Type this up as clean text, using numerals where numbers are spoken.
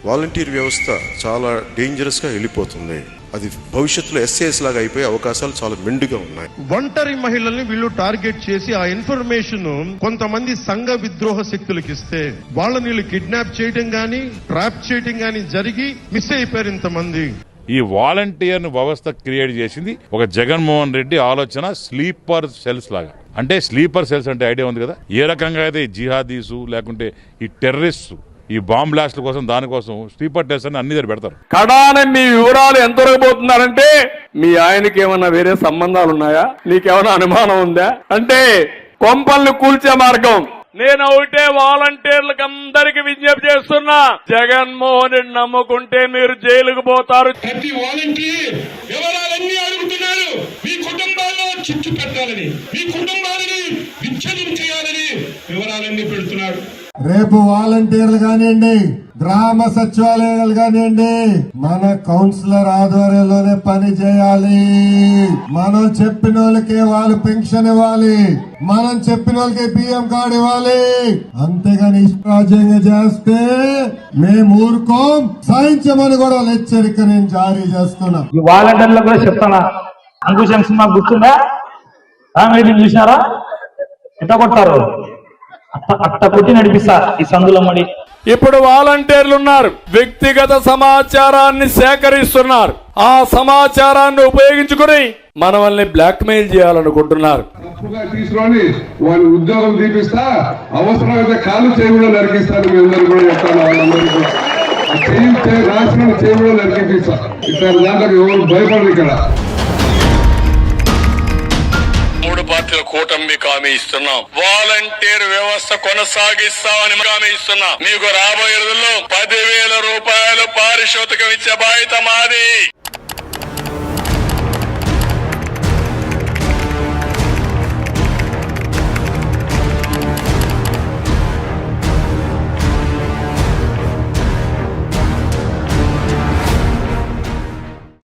Volunteer వ్యవస్థ చాలా డేంజరస్గా వెళ్ళిపోతుంది. అది భవిష్యత్తులో ఎస్ఏఎస్ లాగా అయిపోయే అవకాశాలు చాలా మెండుగా ఉన్నాయి. ఒంటరి మహిళల్ని వీళ్ళు టార్గెట్ చేసి ఆ ఇన్ఫర్మేషన్ కొంతమంది సంఘ విద్రోహ శక్తులకు ఇస్తే వాళ్ళని వీళ్ళు కిడ్నాప్ చేయడం గానీ ట్రాప్ చేయడం గానీ జరిగి మిస్ అయిపోయారు ఇంతమంది. ఈ వాలంటీర్ వ్యవస్థ క్రియేట్ చేసింది ఒక జగన్మోహన్ రెడ్డి ఆలోచన. స్లీపర్ సెల్స్ లాగా, అంటే స్లీపర్ సెల్స్ అంటే ఐడియా ఉంది కదా, ఏ రకంగా అయితే ఈ జిహాదీసు లేకుంటే ఈ టెర్రరిస్ట్ ఈ బాంబ్ బ్లాస్ట్ల కోసం దానికోసం స్లీపర్ టెస్ట్ అని అన్ని దగ్గర పెడతారు. కడాన మీ వివరాలు ఎంత వరకుపోతున్నారంటే మీ ఆయనకి ఏమన్నా వేరే సంబంధాలు ఉన్నాయా, నీకేమైనా అనుమానం ఉందా అంటే కొంపల్ని కూల్చే మార్గం. నేను ఒకటే వాలంటీర్లకు అందరికి విజ్ఞప్తి చేస్తున్నా, జగన్మోహన్ రెడ్డి నమ్ముకుంటే మీరు జైలుకు పోతారు. ప్రతి వాలంటీర్ వివరాలన్నీ అడుగుతున్నారు. మీ కుటుంబాల్లో చిచ్చు పెట్టాలని, మీ కుటుంబాలని విచ్ఛేదం చేయాలని వివరాలన్నీ పెడుతున్నాడు. రేపు వాలంటీర్లు కానివ్వండి, గ్రామ సచివాలయాలు కానివ్వండి, మన కౌన్సిలర్ ఆధ్వర్యంలోనే పని చేయాలి. మనం చెప్పిన వాళ్ళకి వాళ్ళు పెన్షన్ ఇవ్వాలి, మనం చెప్పిన వాళ్ళకి బియ్యం కార్డు ఇవ్వాలి. అంతేగాని ఇష్టారాజ్యంగా చేస్తే మేము ఊరుకోం, సాయించమని కూడా హెచ్చరిక నేను జారీ చేస్తున్నా. ఈ వాలంటీర్లు కూడా చెప్తానా, అంకుశం సినిమా గుర్తుందా, మీరు చూసినారా ఎట్ట కొట్టారు, అట్ట కొట్టి నడిపిస్తా ఈ సందులో మడి. ఇప్పుడు వాలంటీర్లు ఉన్నారు, వ్యక్తిగత సమాచారాన్ని సేకరిస్తున్నారు. ఆ సమాచారాన్ని ఉపయోగించుకుని మనల్ని బ్లాక్ మెయిల్ చేయాలనుకుంటున్నారు. తీసుకొని వారి ఉద్యోగం తీపిస్తా, అవసరమైతే కాలు చేయకుండా నరికిస్తాను. మీ అందరూ కూడా చెప్తాను, వాళ్ళందరూ కూడా రాసిన చేయకుండా నరికిస్తా. ఇట్లా దాంట్లో ఎవరు భయపడరు. ఇక్కడ 3 పార్టీల కూటమి హామీ ఇస్తున్నాం, వాలంటీర్ వ్యవస్థ కొనసాగిస్తామని హామీ ఇస్తున్నాం. మీకు రాబోయే రోజుల్లో 10,000 రూపాయలు పారితోషికం ఇచ్చే బాధ్యత మాది.